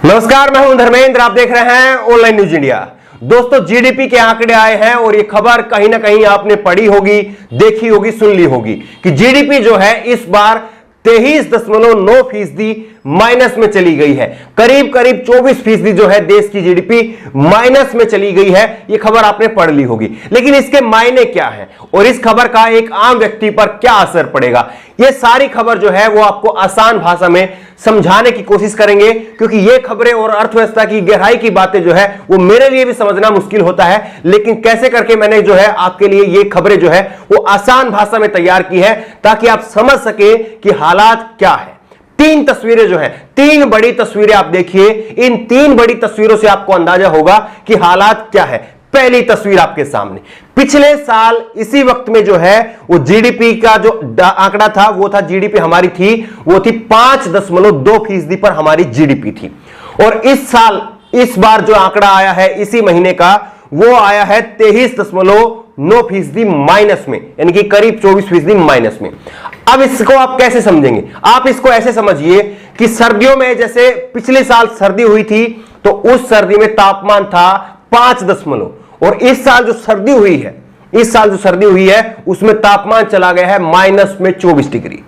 नमस्कार, मैं हूं धर्मेंद्र। आप देख रहे हैं ऑनलाइन न्यूज इंडिया। दोस्तों, जीडीपी के आंकड़े आए हैं और ये खबर कहीं ना कहीं आपने पढ़ी होगी, देखी होगी, सुन ली होगी कि जीडीपी जो है इस बार 23.9% माइनस में चली गई है। करीब करीब 24% जो है देश की जीडीपी माइनस में चली गई है। यह खबर आपने पढ़ ली होगी, लेकिन इसके मायने क्या है और इस खबर का एक आम व्यक्ति पर क्या असर पड़ेगा, यह सारी खबर जो है वो आपको आसान भाषा में समझाने की कोशिश करेंगे, क्योंकि ये खबरें और अर्थव्यवस्था की गहराई की बातें जो है वो मेरे लिए भी समझना मुश्किल होता है। लेकिन कैसे करके मैंने जो है आपके लिए ये खबरें जो है वो आसान भाषा में तैयार की है, ताकि आप समझ सके कि हालात क्या है। तीन तस्वीरें जो है, तीन बड़ी तस्वीरें आप देखिए। इन तीन बड़ी तस्वीरों से आपको अंदाजा होगा कि हालात क्या है। पहली तस्वीर आपके सामने, पिछले साल इसी वक्त में जो है वो जीडीपी का जो आंकड़ा था वो था, जीडीपी हमारी थी वो थी 5.2% पर हमारी जीडीपी थी। और इस साल इस बार जो आंकड़ा आया है इसी महीने का, वो आया है 23.9% माइनस में, यानी कि करीब 24% माइनस में। अब इसको आप कैसे समझेंगे? आप इसको ऐसे समझिए कि सर्दियों में जैसे पिछले साल सर्दी हुई थी तो उस सर्दी में तापमान था 5 और इस साल जो सर्दी हुई है उसमें तापमान चला गया है माइनस में 24 डिग्री।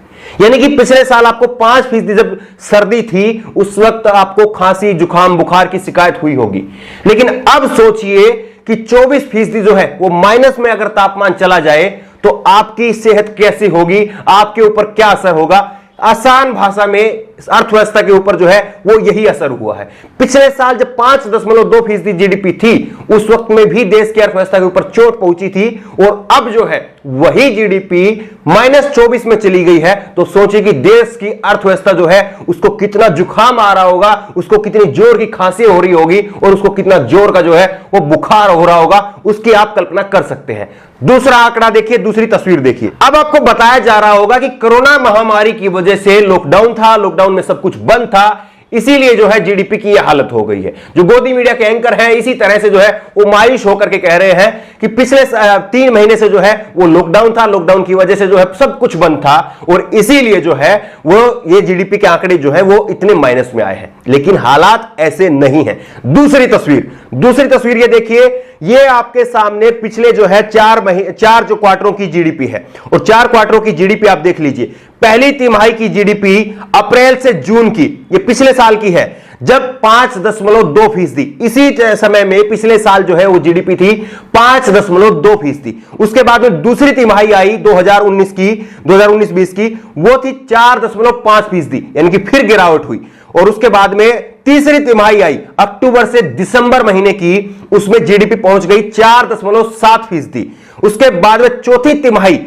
यानी कि पिछले साल आपको 5% जब सर्दी थी उस वक्त आपको खांसी, जुकाम, बुखार की शिकायत हुई होगी। लेकिन अब सोचिए कि 24% जो है वो माइनस में अगर तापमान चला जाए तो आपकी सेहत कैसी होगी, आपके ऊपर क्या असर होगा। आसान भाषा में अर्थव्यवस्था के ऊपर जो है वो यही असर हुआ है। पिछले साल जब 5.2% जीडीपी थी उस वक्त में भी देश की अर्थव्यवस्था के ऊपर चोट पहुंची थी, और अब जो है वही जीडीपी -24 में चली गई है। तो सोचिए कि देश की अर्थव्यवस्था जो है उसको कितना जुकाम आ रहा होगा, उसको कितनी जोर की खांसी हो रही होगी और उसको कितना जोर का जो है वो बुखार हो रहा होगा, उसकी आप कल्पना कर सकते हैं। दूसरा आंकड़ा देखिए, दूसरी तस्वीर देखिए। अब आपको बताया जा रहा होगा कि कोरोना महामारी की वजह से लॉकडाउन था, लॉकडाउन में सब कुछ बंद था, इसीलिए जो है जीडीपी की यह हालत हो गई है। जो गोदी मीडिया के एंकर हैं इसी तरह से जो है वो मायूस होकर के कह रहे हैं कि पिछले 3 महीने से जो है वो लॉकडाउन था, लॉकडाउन की वजह से जो है सब कुछ बंद था और इसीलिए जो है वो ये जीडीपी के आंकड़े जो है वो इतने माइनस में आए हैं। लेकिन हालात ऐसे नहीं है। दूसरी तस्वीर ये देखिए। ये आपके सामने पिछले जो है 4 जो क्वार्टरों की जीडीपी है और 4 क्वार्टरों की जीडीपी आप देख लीजिए। पहली तिमाही की जीडीपी अप्रैल से जून की, ये पिछले साल की है, जब 5.2%, इसी समय में पिछले साल जो है वो जीडीपी थी 5.2%। उसके बाद में दूसरी तिमाही आई 2019-20 की, वो थी 4.5%, यानी कि फिर गिरावट हुई। और उसके बाद में तीसरी तिमाही आई अक्टूबर से दिसंबर महीने की, उसमें जीडीपी पहुंच गई 4.7%। उसके बाद में चौथी तिमाही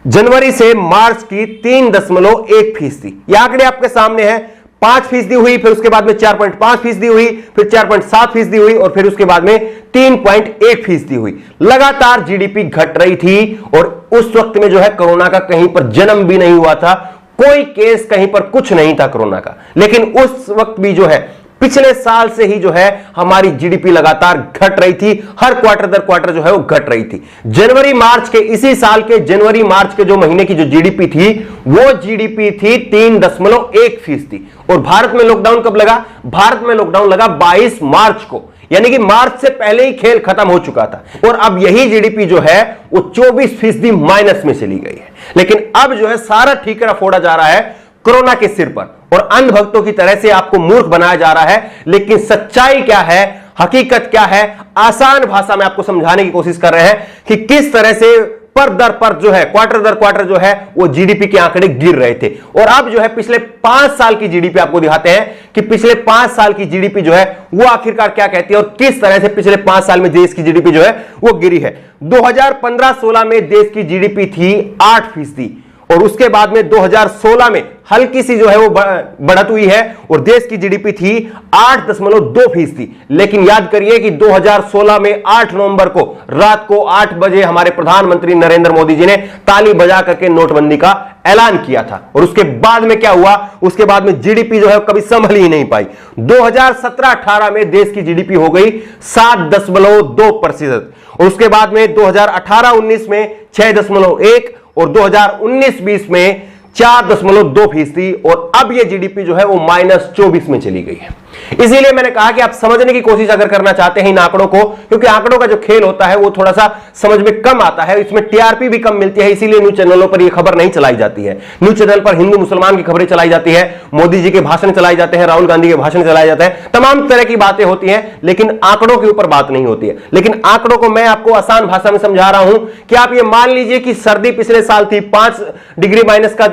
जनवरी से मार्च की 3.1%। यह आंकड़े आपके सामने हैं। 5% हुई, फिर उसके बाद में 4.5% हुई, फिर 4.7% हुई और फिर उसके बाद में 3.1% हुई। लगातार जीडीपी घट रही थी और उस वक्त में जो है कोरोना का कहीं पर जन्म भी नहीं हुआ था, कोई केस कहीं पर कुछ नहीं था कोरोना का। लेकिन उस वक्त भी जो है पिछले साल से ही जो है हमारी जीडीपी लगातार घट रही थी, हर क्वार्टर दर क्वार्टर जो है वो घट रही थी। जनवरी मार्च के, इसी साल के जनवरी मार्च के जो महीने की जो जीडीपी थी वो जीडीपी थी 3.1%। और भारत में लॉकडाउन कब लगा? भारत में लॉकडाउन लगा 22 मार्च को, यानी कि मार्च से पहले ही खेल खत्म हो चुका था। और अब यही जीडीपी जो है वो 24% माइनस में चली गई है। लेकिन अब जो है सारा ठीकरा फोड़ा जा रहा है कोरोना के सिर पर और अंधभक्तों की तरह से आपको मूर्ख बनाया जा रहा है। लेकिन सच्चाई क्या है, हकीकत क्या है, आसान भाषा में आपको समझाने की कोशिश कर रहे हैं कि किस तरह से पर दर पर जो है, क्वार्टर दर क्वार्टर जो है वो जीडीपी के आंकड़े गिर रहे थे। और अब जो है पिछले 5 साल की जीडीपी आपको दिखाते हैं कि पिछले 5 साल की जीडीपी जो है वो आखिरकार क्या कहती है और किस तरह से पिछले 5 साल में देश की जीडीपी जो है वो गिरी है। 2015-16 में देश की जीडीपी थी 8%। और उसके बाद में 2016 में हल्की सी जो है वो बढ़त हुई है और देश की जीडीपी थी 8.2%। लेकिन याद करिए कि 2016 में 8 नवंबर को रात को 8 बजे हमारे प्रधानमंत्री नरेंद्र मोदी जी ने ताली बजा करके नोटबंदी का ऐलान किया था। और उसके बाद में क्या हुआ? उसके बाद में जीडीपी जो है कभी संभल ही नहीं पाई। 2017-18 में देश की जीडीपी हो गई 7.2%। और उसके बाद में 2018-19 में 6.1 और 2019-20 में 4.2%। और अब यह जीडीपी जो है वो -24 में चली गई है। इसीलिए मैंने कहा कि आप समझने की कोशिश अगर करना चाहते हैं इन आंकड़ों को, क्योंकि आंकड़ों का जो खेल होता है वो थोड़ा सा समझ में कम आता है, इसमें टीआरपी भी कम मिलती है, इसीलिए न्यूज चैनलों पर ये खबर नहीं चलाई जाती है। न्यूज चैनल पर हिंदू मुसलमान की खबरें चलाई जाती है, मोदी जी के भाषण चलाए जाते हैं, राहुल गांधी के भाषण चलाए जाते हैं, तमाम तरह की बातें होती हैं, लेकिन आंकड़ों के ऊपर बात नहीं होती है। लेकिन आंकड़ों को मैं आपको आसान भाषा में समझा रहा हूं कि आप ये मान लीजिए कि सर्दी पिछले साल थी 5 डिग्री माइनस का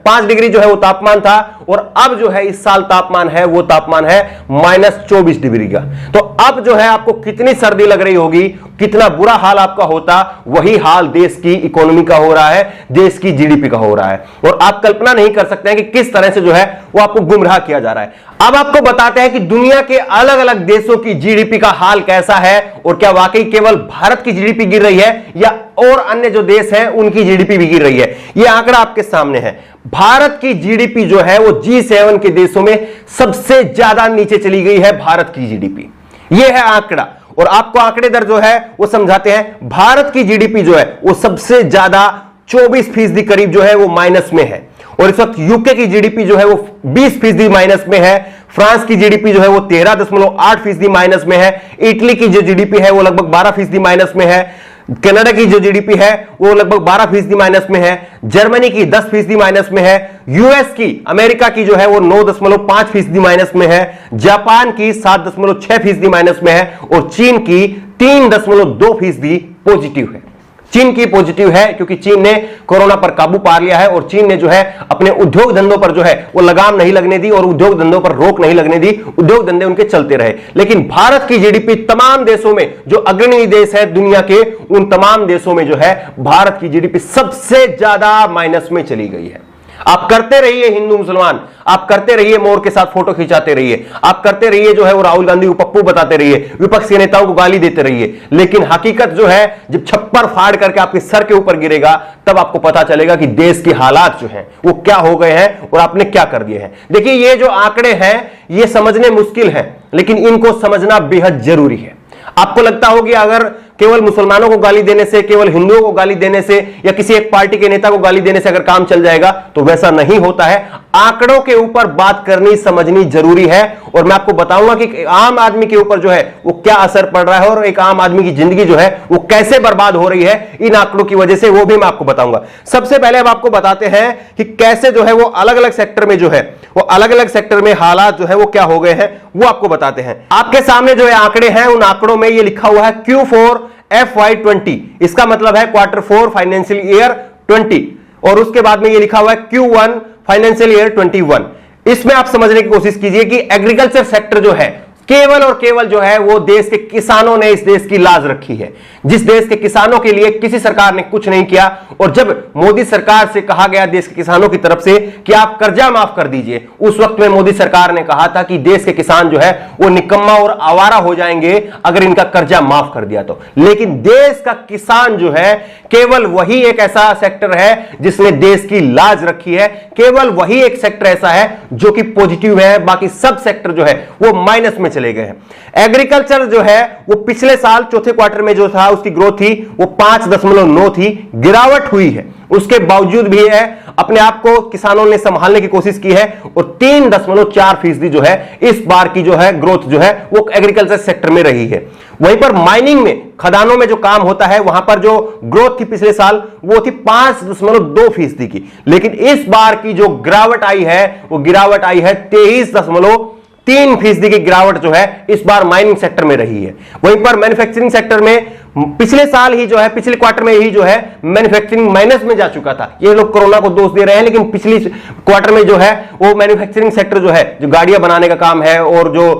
5 डिग्री जो है वो तापमान था, और अब जो है इस साल तापमान है वो तापमान है -24 डिग्री का। तो अब जो है आपको कितनी सर्दी लग रही होगी, कितना बुरा हाल आपका होता, वही हाल देश की इकोनॉमी का हो रहा है, देश की जीडीपी का हो रहा है। और आप कल्पना नहीं कर सकते हैं कि किस तरह से जो है वो आपको गुमराह किया जा रहा है। अब आपको बताते हैं कि दुनिया के अलग अलग देशों की जीडीपी का हाल कैसा है, और क्या वाकई केवल भारत की जीडीपी गिर रही है या और अन्य जो देश हैं उनकी जीडीपी भी गिर रही है। यह आंकड़ा आपके सामने है। भारत की जीडीपी जो है वो G7 के देशों में सबसे ज्यादा नीचे चली गई है। भारत की जीडीपी, यह है आंकड़ा, और आपको आंकड़े दर जो है वो समझाते हैं। भारत की जीडीपी जो है वो सबसे ज्यादा 24% करीब जो है वो माइनस में है, और इस वक्त यूके की जीडीपी जो है वो 20% माइनस में है। फ्रांस की जीडीपी जो है वो 13.8% माइनस में है। इटली की जो जीडीपी है वो लगभग 12% माइनस में है। कनाडा की जो जीडीपी है वो लगभग 12% माइनस में है। जर्मनी की 10% माइनस में है। यूएस की, अमेरिका की जो है वो 9.5% माइनस में है। जापान की 7.6% माइनस में है, और चीन की 3.2% पॉजिटिव है। चीन की पॉजिटिव है क्योंकि चीन ने कोरोना पर काबू पा लिया है, और चीन ने जो है अपने उद्योग धंधों पर जो है वो लगाम नहीं लगने दी, और उद्योग धंधों पर रोक नहीं लगने दी। उद्योग धंधे उनके चलते रहे। लेकिन भारत की जीडीपी तमाम देशों में, जो अग्रणी देश है दुनिया के, उन तमाम देशों में जो है भारत की जीडीपी सबसे ज्यादा माइनस में चली गई है। आप करते रहिए हिंदू मुसलमान, आप करते रहिए मोर के साथ फोटो खिंचाते रहिए, आप करते रहिए जो है वो राहुल गांधी को पप्पू बताते रहिए, विपक्ष के नेताओं को गाली देते रहिए, लेकिन हकीकत जो है जब छप्पर फाड़ करके आपके सर के ऊपर गिरेगा तब आपको पता चलेगा कि देश के हालात जो हैं वो क्या हो गए हैं और आपने क्या कर दिए हैं। देखिए, ये जो आंकड़े हैं ये समझने मुश्किल है, लेकिन इनको समझना बेहद जरूरी है। आपको लगता होगा कि अगर केवल मुसलमानों को गाली देने से, केवल हिंदुओं को गाली देने से, या किसी एक पार्टी के नेता को गाली देने से अगर काम चल जाएगा, तो वैसा नहीं होता है। आंकड़ों के ऊपर बात करनी, समझनी जरूरी है, और मैं आपको बताऊंगा कि आम आदमी के ऊपर जो है वो क्या असर पड़ रहा है, और एक आम आदमी की जिंदगी जो है वो कैसे बर्बाद हो रही है इन आंकड़ों की वजह से, वो भी मैं आपको बताऊंगा। सबसे पहले अब आपको बताते हैं कि कैसे जो है वो अलग अलग सेक्टर में जो है वो अलग अलग सेक्टर में हालात जो है वो क्या हो गए हैं, वो आपको बताते हैं। आपके सामने जो है आंकड़े हैं, उन आंकड़ों में ये लिखा हुआ है Q4 FY20, इसका मतलब है Q4 फाइनेंशियल ईयर 20, और उसके बाद में ये लिखा हुआ है Q1 फाइनेंशियल ईयर 21। इसमें आप समझने की कोशिश कीजिए कि एग्रीकल्चर सेक्टर जो है केवल और केवल जो है वो देश के किसानों ने इस देश की लाज रखी है। जिस देश के किसानों के लिए किसी सरकार ने कुछ नहीं किया, और जब मोदी सरकार से कहा गया देश के किसानों की तरफ से कि आप कर्जा माफ कर दीजिए, उस वक्त में मोदी सरकार ने कहा था कि देश के किसान जो है वो निकम्मा और आवारा हो जाएंगे अगर इनका कर्जा माफ कर दिया तो। लेकिन देश का किसान जो है केवल वही एक ऐसा सेक्टर है जिसने देश की लाज रखी है, केवल वही एक सेक्टर ऐसा है जो कि पॉजिटिव है, बाकी सब सेक्टर जो है वो माइनस में चले गए हैं। एग्रीकल्चर जो है वो पिछले साल चौथे क्वार्टर में जो था उसकी ग्रोथ थी वो 5.9 थी, गिरावट हुई है। उसके बावजूद भी है अपने आप को किसानों ने संभालने की कोशिश की है, और 3.4% जो है इस बार की जो है ग्रोथ जो है वो एग्रीकल्चर सेक्टर में रही है। वहीं पर माइनिंग में, खदानों में जो काम होता है वहां पर जो ग्रोथ थी पिछले साल वो थी 5.2% की, लेकिन इस बार की जो गिरावट आई है वो गिरावट आई है 23.3% की गिरावट जो है इस बार माइनिंग सेक्टर में रही है। वहीं पर मैन्युफैक्चरिंग सेक्टर में पिछले साल ही जो है, पिछले क्वार्टर में ही जो है मैन्युफैक्चरिंग माइनस में जा चुका था। ये लोग कोरोना को दोष दे रहे हैं, लेकिन पिछली क्वार्टर में जो है वो मैन्युफैक्चरिंग सेक्टर जो है, जो गाड़ियां बनाने का काम है और जो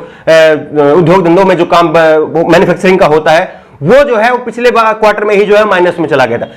उद्योग धंधों में जो काम मैन्युफैक्चरिंग का होता है, वो जो है वो पिछले क्वार्टर में ही जो है माइनस में चला गया था।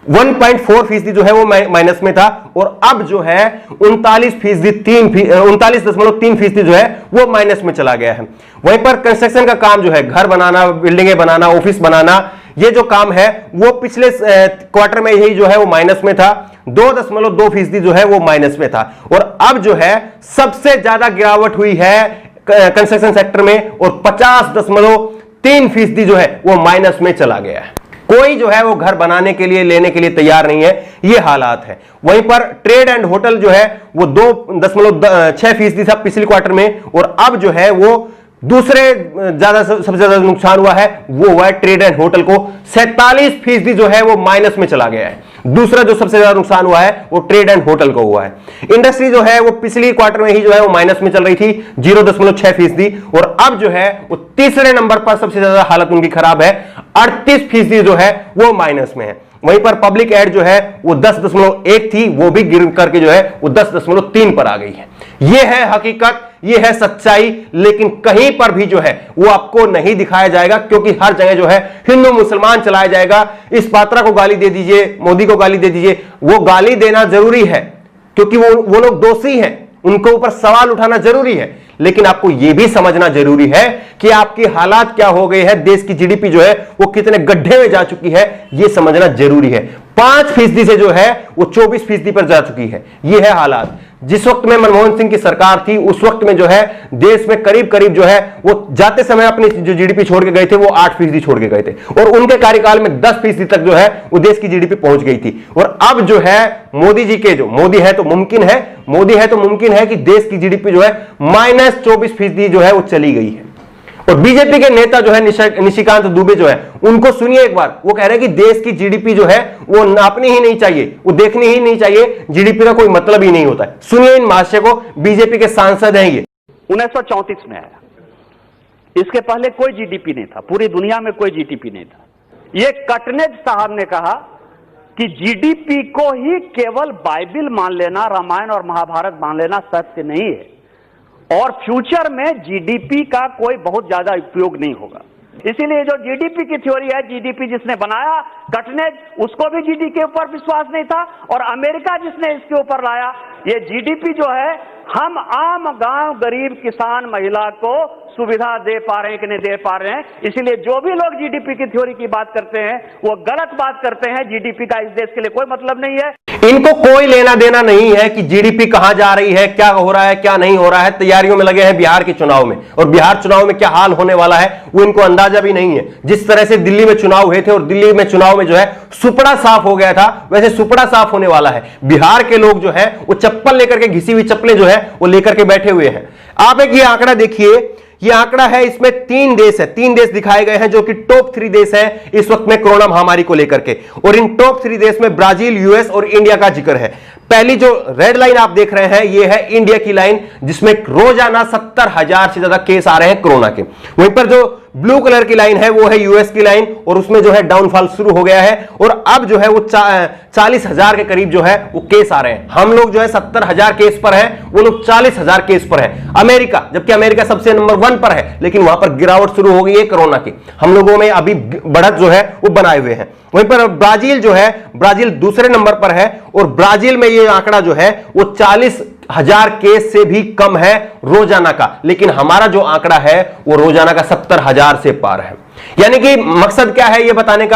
1.4% जो है वो माइनस में था, और अब जो है 39.3% जो है वो माइनस में चला गया है। वहीं पर कंस्ट्रक्शन का काम जो है, घर बनाना, बिल्डिंगें बनाना, ऑफिस बनाना, ये जो काम है वो पिछले क्वार्टर में ही जो है वो माइनस में था। 2.2% जो है वो माइनस में था, और अब जो है सबसे ज्यादा गिरावट हुई है कंस्ट्रक्शन सेक्टर में, और 50.3% जो है वो माइनस में चला गया है। कोई जो है वो घर बनाने के लिए लेने के लिए तैयार नहीं है, ये हालात है। वहीं पर ट्रेड एंड होटल जो है वो 2.6% था पिछले क्वार्टर में, और अब जो है वो दूसरे सबसे ज्यादा नुकसान हुआ है वो हुआ है ट्रेड एंड होटल को, 47% जो है वो माइनस में चला गया है। दूसरा जो सबसे ज्यादा नुकसान हुआ है वो ट्रेड एंड होटल को हुआ है। इंडस्ट्री जो है वो पिछली क्वार्टर में ही जो है वो माइनस में चल रही थी 0.6%, और अब जो है वो तीसरे नंबर पर सबसे ज्यादा हालत उनकी खराब है, 38% जो है वो माइनस में है। वहीं पर पब्लिक एड जो है वो 10.1 थी, वो भी गिर करके जो है वो 10.3 पर आ गई है। ये है हकीकत, ये है सच्चाई, लेकिन कहीं पर भी जो है वो आपको नहीं दिखाया जाएगा, क्योंकि हर जगह जो है हिंदू मुसलमान चलाया जाएगा। इस पात्रा को गाली दे दीजिए, मोदी को गाली दे दीजिए, वो गाली देना जरूरी है क्योंकि वो लोग दोषी हैं, उनको ऊपर सवाल उठाना जरूरी है, लेकिन आपको यह भी समझना जरूरी है कि आपकी हालात क्या हो गए हैं, देश की जीडीपी जो है वो कितने गड्ढे में जा चुकी है, यह समझना जरूरी है। 5% से जो है वो 24% पर जा चुकी है। यह है हालात। जिस वक्त में मनमोहन सिंह की सरकार थी उस वक्त में जो है देश में करीब करीब जो है वो जाते समय अपनी जो जीडीपी छोड़ के गए थे वो 8% छोड़ के गए थे, और उनके कार्यकाल में 10% तक जो है वो देश की जीडीपी पहुंच गई थी। और अब जो है मोदी जी के, जो मोदी है तो मुमकिन है कि देश की जीडीपी जो है -24% जो है वो चली गई है। और बीजेपी के नेता जो है निशिकांत दुबे जो है, उनको सुनिए एक बार, वो कह रहे हैं कि देश की जीडीपी जो है वो नापनी ही नहीं चाहिए, वो देखनी ही नहीं चाहिए, जीडीपी का कोई मतलब ही नहीं होता है। सुनिए इन महाशय को, बीजेपी के सांसद हैं ये। 1934 में आया, इसके पहले कोई जीडीपी नहीं था, पूरी दुनिया में कोई जीडीपी नहीं था। ये कटनेज साहब ने कहा कि जीडीपी को ही केवल बाइबिल मान लेना, रामायण और महाभारत मान लेना सत्य नहीं है, और फ्यूचर में जीडीपी का कोई बहुत ज्यादा उपयोग नहीं होगा। इसीलिए जो जीडीपी की थ्योरी है, जीडीपी जिसने बनाया कटनेज, उसको भी जीडीपी के ऊपर विश्वास नहीं था, और अमेरिका जिसने इसके ऊपर लाया, ये जीडीपी जो है हम आम गांव गरीब किसान महिला को सुविधा दे पा रहे हैं कि नहीं दे पा रहे हैं। इसीलिए जो भी लोग जीडीपी की थ्योरी की बात करते हैं वो गलत बात करते हैं। जीडीपी का इस देश के लिए कोई मतलब नहीं है। इनको कोई लेना देना नहीं है कि जीडीपी कहां जा रही है, क्या हो रहा है, क्या नहीं हो रहा है। तैयारियों में लगे हैं बिहार के चुनाव में, और बिहार चुनाव में क्या हाल होने वाला है वो इनको अंदाजा भी नहीं है। जिस तरह से दिल्ली में चुनाव हुए थे और दिल्ली में चुनाव में जो है सुपड़ा साफ हो गया था, वैसे सुपड़ा साफ होने वाला है। बिहार के लोग जो है वो चप्पल लेकर के, घिसी हुई चप्पलें जो है वो लेकर के बैठे हुए हैं। आप एक ये आंकड़ा देखिए, ये आंकड़ा है, इसमें 3 देश है, 3 देश दिखाए गए हैं जो कि टॉप 3 देश हैं इस वक्त में कोरोना महामारी को लेकर के, और इन टॉप 3 देश में ब्राजील, यूएस और इंडिया का जिक्र है। पहली जो रेड लाइन आप देख रहे हैं ये है इंडिया की लाइन, जिसमें रोजाना 70,000 से ज्यादा केस आ रहे हैं कोरोना के। वहीं पर जो ब्लू कलर की लाइन है वो है यूएस की लाइन, और उसमें जो है डाउनफॉल शुरू हो गया है, और अब जो है वो 40,000 के करीब जो है वो केस आ रहे हैं। हम लोग जो है 70,000 केस पर है, वो लोग 40,000 केस पर है। अमेरिका, जबकि अमेरिका सबसे नंबर 1 पर है, लेकिन वहां पर गिरावट शुरू हो गई है कोरोना की। हम लोगों में अभी बढ़त जो है वो बनाए हुए हैं। वहीं पर ब्राजील जो है, ब्राजील दूसरे नंबर पर है, और ब्राजील में ये आंकड़ा जो है वो 40,000 केस से भी कम है रोजाना का, लेकिन हमारा जो आंकड़ा है वो रोजाना का 70,000 से पार है। यानी कि मकसद क्या है ये बताने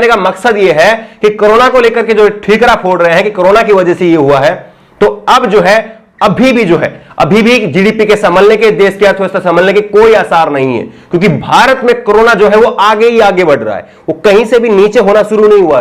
का मकसद ये है कि कोरोना को लेकर के जो ठीकरा फोड़ रहे हैं कि कोरोना की वजह से ये हुआ है, तो अब जो है अभी भी जीडीपी के संभलने के, देश की अर्थव्यवस्था संभलने के कोई आसार नहीं है, क्योंकि भारत में कोरोना जो है वो आगे ही आगे बढ़ रहा है, वो कहीं से भी नीचे होना शुरू नहीं हुआ।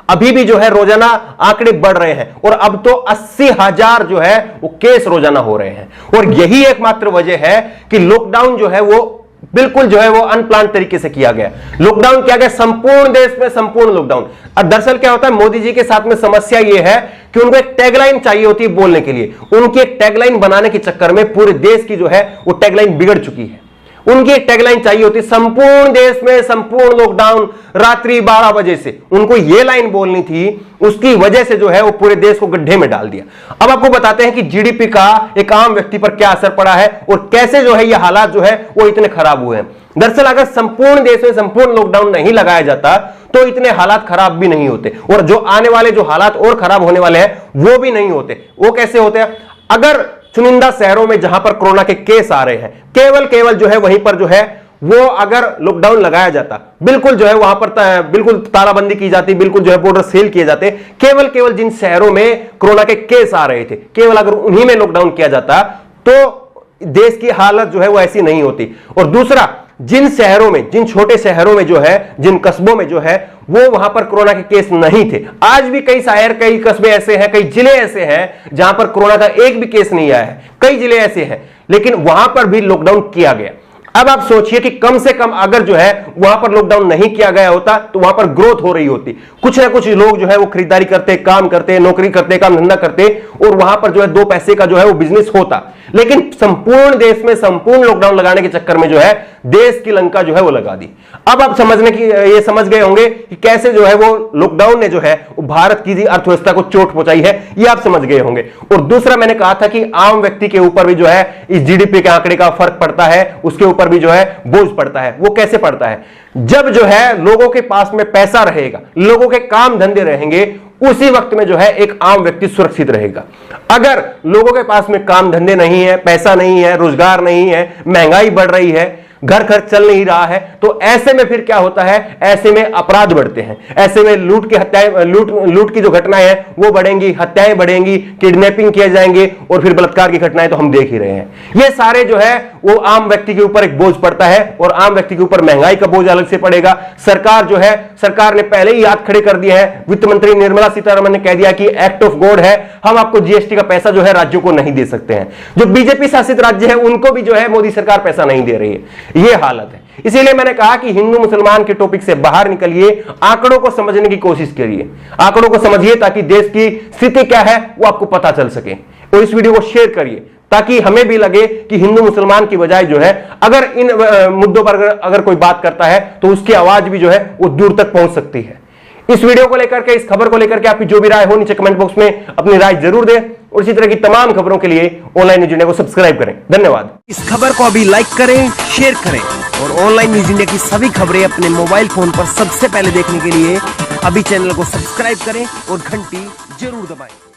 अभी भी जो है रोजाना आंकड़े बढ़ रहे हैं, और अब तो 80,000 जो है वो केस रोजाना हो रहे हैं। और यही एकमात्र वजह है कि लॉकडाउन जो है वो बिल्कुल जो है वो अनप्लान तरीके से किया गया। लॉकडाउन किया गया संपूर्ण देश में, संपूर्ण लॉकडाउन। अब दरअसल क्या होता है, मोदी जी के साथ में समस्या ये है कि उनको एक टैगलाइन चाहिए होती है बोलने के लिए। उनकी एक टैगलाइन बनाने के चक्कर में पूरे देश की जो है वो टैगलाइन बिगड़ चुकी है। उनकी एक टैगलाइन चाहिए होती, संपूर्ण देश में संपूर्ण लॉकडाउन रात्रि 12 बजे से, उनको यह लाइन बोलनी थी। उसकी वजह से जो है वो पूरे देश को गड्ढे में डाल दिया। अब आपको बताते हैं कि जीडीपी का एक आम व्यक्ति पर क्या असर पड़ा है, और कैसे जो है ये हालात जो है वो इतने खराब हुए हैं। दरअसल अगर संपूर्ण देश में संपूर्ण लॉकडाउन नहीं लगाया जाता तो इतने हालात खराब भी नहीं होते, और जो आने वाले जो हालात और खराब होने वाले हैं वो भी नहीं होते। वो कैसे होते हैं? अगर चुनिंदा शहरों में जहां पर कोरोना के केस आ रहे हैं, केवल जो है वहीं पर जो है वो अगर लॉकडाउन लगाया जाता, बिल्कुल जो है वहां पर बिल्कुल तालाबंदी की जाती, बिल्कुल जो है बॉर्डर सील किए जाते, केवल जिन शहरों में कोरोना के केस आ रहे थे, केवल अगर उन्हीं में लॉकडाउन किया जाता तो देश की हालत जो है वो ऐसी नहीं होती। और दूसरा, जिन शहरों में, जिन छोटे शहरों में जो है, जिन कस्बों में जो है वो वहां पर कोरोना के केस नहीं थे। आज भी कई शहर, कई कस्बे ऐसे हैं, कई जिले ऐसे हैं जहां पर कोरोना का एक भी केस नहीं आया है। कई जिले ऐसे हैं, लेकिन वहां पर भी लॉकडाउन किया गया। अब आप सोचिए कि कम से कम अगर जो है वहां पर लॉकडाउन नहीं किया गया होता तो वहां पर ग्रोथ हो रही होती, कुछ ना कुछ लोग जो है वो खरीदारी करते, काम करते, नौकरी करते, काम धंधा करते, और वहां पर जो है दो पैसे का जो है वो बिजनेस होता। लेकिन संपूर्ण देश में संपूर्ण लॉकडाउन लगाने के चक्कर में जो है देश की लंका जो है वो लगा दी। अब आप ये समझ गए होंगे कि कैसे जो है वो लॉकडाउन ने जो है वो भारत की अर्थव्यवस्था को चोट पहुंचाई है, ये आप समझ गए होंगे। और दूसरा मैंने कहा था कि आम व्यक्ति के ऊपर भी जो है इस जीडीपी के आंकड़े का फर्क पड़ता है, उसके ऊपर भी जो है बोझ पड़ता है। वो कैसे पड़ता है? जब जो है लोगों के पास में पैसा रहेगा, लोगों के काम धंधे रहेंगे, उसी वक्त में जो है एक आम व्यक्ति सुरक्षित रहेगा। अगर लोगों के पास में काम धंधे नहीं है, पैसा नहीं है, रोजगार नहीं है, महंगाई बढ़ रही है, घर खर्च चल नहीं रहा है, तो ऐसे में फिर क्या होता है? ऐसे में अपराध बढ़ते हैं, ऐसे में लूट की जो घटनाएं हैं वो बढ़ेंगी, हत्याएं बढ़ेंगी, किडनैपिंग किए जाएंगे, और फिर बलात्कार की घटनाएं तो हम देख ही रहे हैं। ये सारे जो है वो आम व्यक्ति के ऊपर एक बोझ पड़ता है, और आम व्यक्ति के ऊपर महंगाई का बोझ अलग से पड़ेगा। सरकार ने पहले ही हाथ खड़े कर दिए हैं। वित्त मंत्री निर्मला सीतारमण ने कह दिया कि एक्ट ऑफ गॉड है, हम आपको जीएसटी का पैसा जो है राज्यों को नहीं दे सकते हैं। जो बीजेपी शासित राज्य है उनको भी जो है मोदी सरकार पैसा नहीं दे रही है। ये हालत है। इसीलिए मैंने कहा कि हिंदू मुसलमान के टॉपिक से बाहर निकलिए, आंकड़ों को समझने की कोशिश करिए, आंकड़ों को समझिए, ताकि देश की स्थिति क्या है वो आपको पता चल सके। और इस वीडियो को शेयर करिए ताकि हमें भी लगे कि हिंदू मुसलमान की बजाय जो है अगर इन मुद्दों पर अगर कोई बात करता है तो उसकी आवाज भी जो है वो दूर तक पहुंच सकती है। इस वीडियो को लेकर के, इस खबर को लेकर के आपकी जो भी राय हो नीचे कमेंट बॉक्स में अपनी राय जरूर दें, और इसी तरह की तमाम खबरों के लिए ऑनलाइन न्यूज इंडिया को सब्सक्राइब करें। धन्यवाद। इस खबर को अभी लाइक करें, शेयर करें, और ऑनलाइन न्यूज इंडिया की सभी खबरें अपने मोबाइल फोन पर सबसे पहले देखने के लिए अभी चैनल को सब्सक्राइब करें और घंटी जरूर दबाएं।